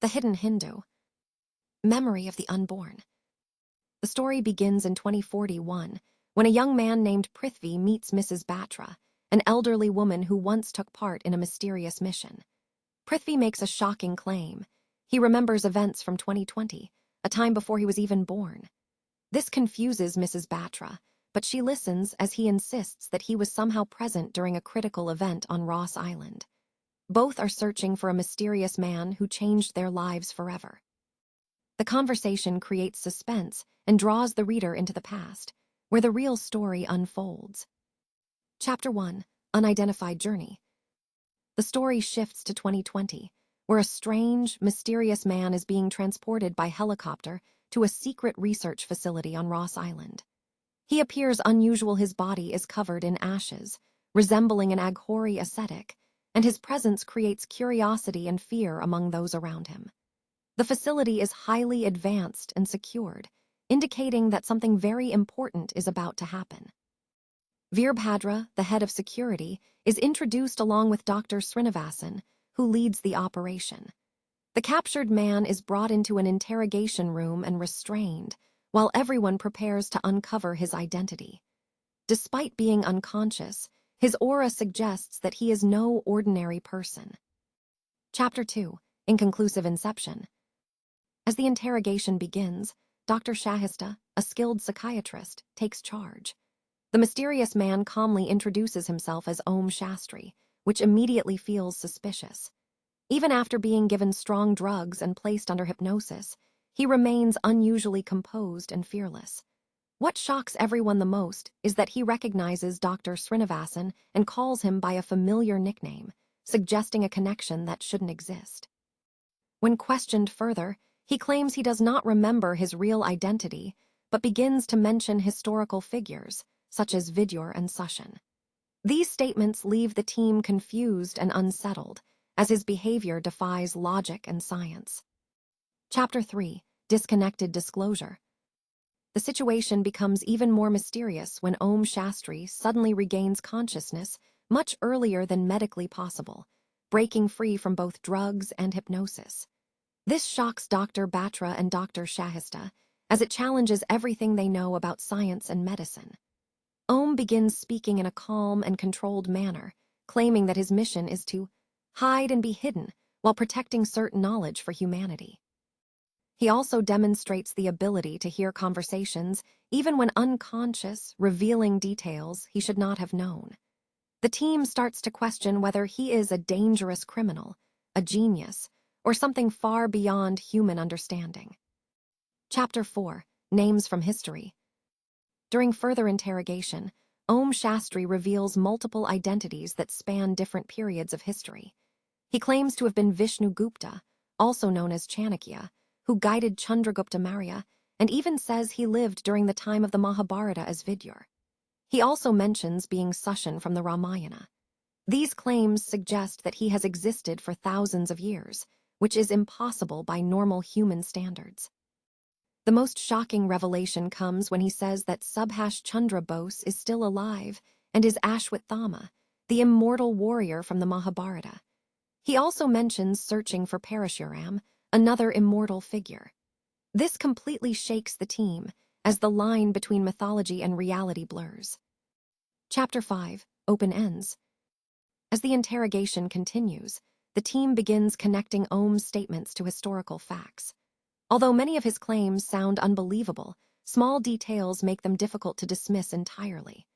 The Hidden Hindu. Memory of the Unborn. The story begins in 2041, when a young man named Prithvi meets Mrs. Batra, an elderly woman who once took part in a mysterious mission. Prithvi makes a shocking claim. He remembers events from 2020, a time before he was even born. This confuses Mrs. Batra, but she listens as he insists that he was somehow present during a critical event on Ross Island. Both are searching for a mysterious man who changed their lives forever. The conversation creates suspense and draws the reader into the past, where the real story unfolds. Chapter 1. Unidentified Journey. The story shifts to 2020, where a strange, mysterious man is being transported by helicopter to a secret research facility on Ross Island. He appears unusual. His body is covered in ashes, resembling an Aghori ascetic, and his presence creates curiosity and fear among those around him. The facility is highly advanced and secured, indicating that something very important is about to happen. Veerbhadra, the head of security, is introduced along with Dr. Srinivasan, who leads the operation. The captured man is brought into an interrogation room and restrained, while everyone prepares to uncover his identity. Despite being unconscious, his aura suggests that he is no ordinary person. Chapter 2. Inconclusive Inception. As the interrogation begins, Dr. Shahista, a skilled psychiatrist, takes charge. The mysterious man calmly introduces himself as Om Shastri, which immediately feels suspicious. Even after being given strong drugs and placed under hypnosis, he remains unusually composed and fearless. What shocks everyone the most is that he recognizes Dr. Srinivasan and calls him by a familiar nickname, suggesting a connection that shouldn't exist. When questioned further, he claims he does not remember his real identity, but begins to mention historical figures, such as Vidyur and Sushan. These statements leave the team confused and unsettled, as his behavior defies logic and science. Chapter 3. Disconnected Disclosure. The situation becomes even more mysterious when Om Shastri suddenly regains consciousness much earlier than medically possible, breaking free from both drugs and hypnosis. This shocks Dr. Batra and Dr. Shahista, as it challenges everything they know about science and medicine. Om begins speaking in a calm and controlled manner, claiming that his mission is to hide and be hidden while protecting certain knowledge for humanity. He also demonstrates the ability to hear conversations, even when unconscious, revealing details he should not have known. The team starts to question whether he is a dangerous criminal, a genius, or something far beyond human understanding. Chapter 4. Names from History. During further interrogation, Om Shastri reveals multiple identities that span different periods of history. He claims to have been Vishnu Gupta, also known as Chanakya, who guided Chandragupta Maurya, and even says he lived during the time of the Mahabharata as Vidyur. He also mentions being Sushan from the Ramayana. These claims suggest that he has existed for thousands of years, which is impossible by normal human standards. The most shocking revelation comes when he says that Subhash Chandra Bose is still alive and is Ashwatthama, the immortal warrior from the Mahabharata. He also mentions searching for Parashuram, another immortal figure. This completely shakes the team, as the line between mythology and reality blurs. Chapter 5. Open Ends. As the interrogation continues, the team begins connecting Om's statements to historical facts. Although many of his claims sound unbelievable, small details make them difficult to dismiss entirely.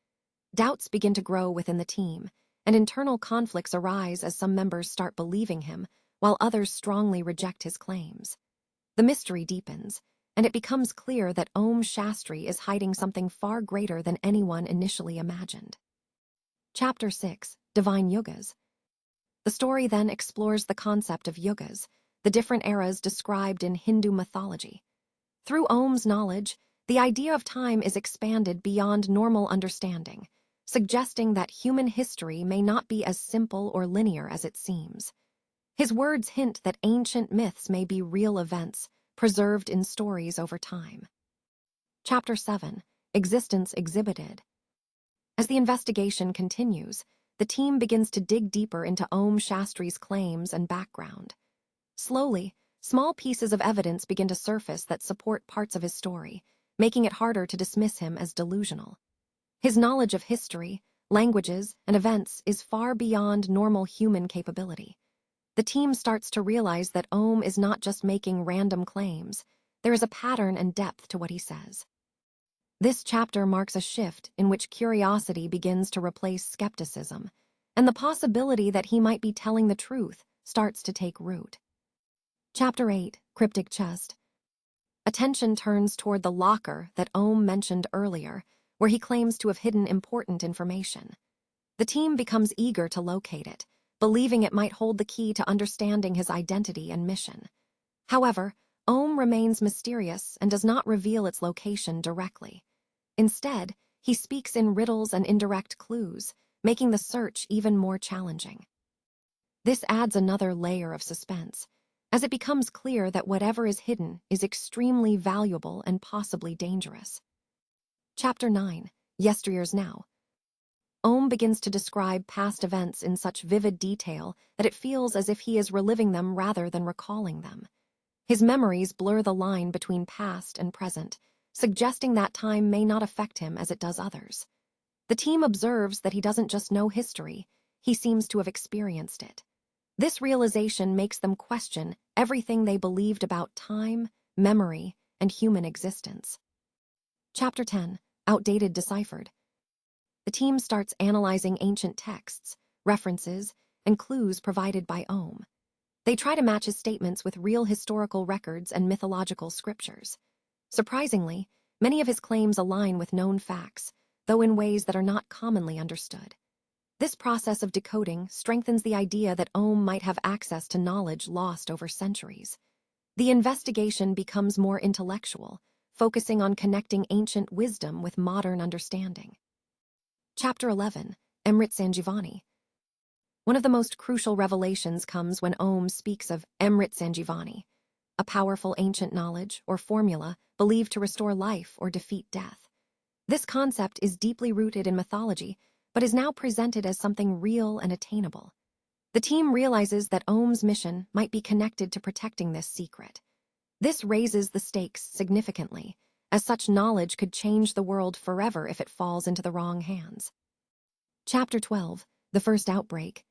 Doubts begin to grow within the team, and internal conflicts arise as some members start believing him, while others strongly reject his claims. The mystery deepens, and it becomes clear that Om Shastri is hiding something far greater than anyone initially imagined. Chapter 6. Divine Yugas. The story then explores the concept of yugas, the different eras described in Hindu mythology. Through Om's knowledge, the idea of time is expanded beyond normal understanding, suggesting that human history may not be as simple or linear as it seems. His words hint that ancient myths may be real events, preserved in stories over time. Chapter 7. Existence Exhibited. As the investigation continues, the team begins to dig deeper into Om Shastri's claims and background. Slowly, Small pieces of evidence begin to surface that support parts of his story, making it harder to dismiss him as delusional. His knowledge of history, languages, and events is far beyond normal human capability. The team starts to realize that Ohm is not just making random claims. There is a pattern and depth to what he says. This chapter marks a shift in which curiosity begins to replace skepticism, and the possibility that he might be telling the truth starts to take root. Chapter 8, Cryptic Chest. Attention turns toward the locker that Ohm mentioned earlier, where he claims to have hidden important information. The team becomes eager to locate it, believing it might hold the key to understanding his identity and mission. However, Ohm remains mysterious and does not reveal its location directly. Instead, he speaks in riddles and indirect clues, making the search even more challenging. This adds another layer of suspense, as it becomes clear that whatever is hidden is extremely valuable and possibly dangerous. Chapter 9, Yesteryears Now. Ohm begins to describe past events in such vivid detail that it feels as if he is reliving them rather than recalling them. His memories blur the line between past and present, suggesting that time may not affect him as it does others. The team observes that he doesn't just know history, he seems to have experienced it. This realization makes them question everything they believed about time, memory, and human existence. Chapter 10, Outdated Deciphered. The team starts analyzing ancient texts, references, and clues provided by Ohm. They try to match his statements with real historical records and mythological scriptures. Surprisingly, many of his claims align with known facts, though in ways that are not commonly understood. This process of decoding strengthens the idea that Ohm might have access to knowledge lost over centuries. The investigation becomes more intellectual, focusing on connecting ancient wisdom with modern understanding. Chapter 11, Emrit Sanjivani. One of the most crucial revelations comes when Ohm speaks of Emrit Sanjivani, a powerful ancient knowledge or formula believed to restore life or defeat death. This concept is deeply rooted in mythology, but is now presented as something real and attainable. The team realizes that Ohm's mission might be connected to protecting this secret. This raises the stakes significantly, as such knowledge could change the world forever if it falls into the wrong hands. Chapter 12, The First Outbreak.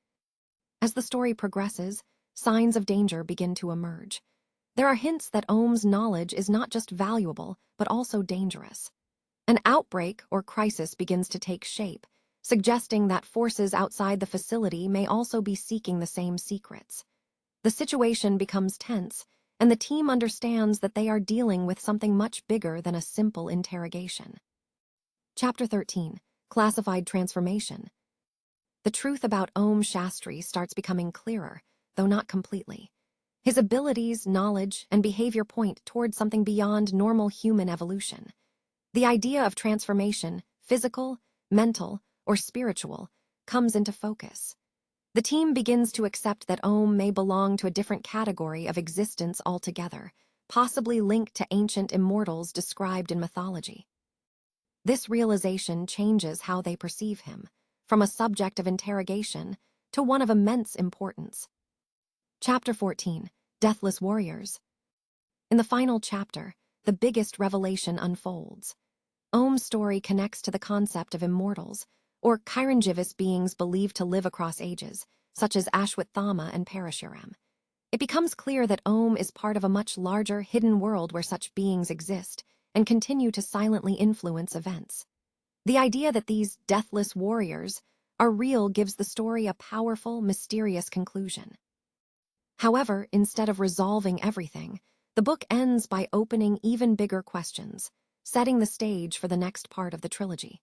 As the story progresses, signs of danger begin to emerge. There are hints that Ohm's knowledge is not just valuable, but also dangerous. An outbreak or crisis begins to take shape, suggesting that forces outside the facility may also be seeking the same secrets. The situation becomes tense, and the team understands that they are dealing with something much bigger than a simple interrogation. Chapter 13, Classified Transformation. The truth about Ohm Shastri starts becoming clearer, though not completely. His abilities, knowledge, and behavior point toward something beyond normal human evolution. The idea of transformation, physical, mental, or spiritual, comes into focus. The team begins to accept that Ohm may belong to a different category of existence altogether, possibly linked to ancient immortals described in mythology. This realization changes how they perceive him, from a subject of interrogation to one of immense importance. Chapter 14, Deathless Warriors. In the final chapter, the biggest revelation unfolds. Ohm's story connects to the concept of immortals, or Chiranjeevis beings believed to live across ages, such as Ashwatthama and Parashuram. It becomes clear that Ohm is part of a much larger, hidden world where such beings exist and continue to silently influence events. The idea that these deathless warriors are real gives the story a powerful, mysterious conclusion. However, instead of resolving everything, the book ends by opening even bigger questions, setting the stage for the next part of the trilogy.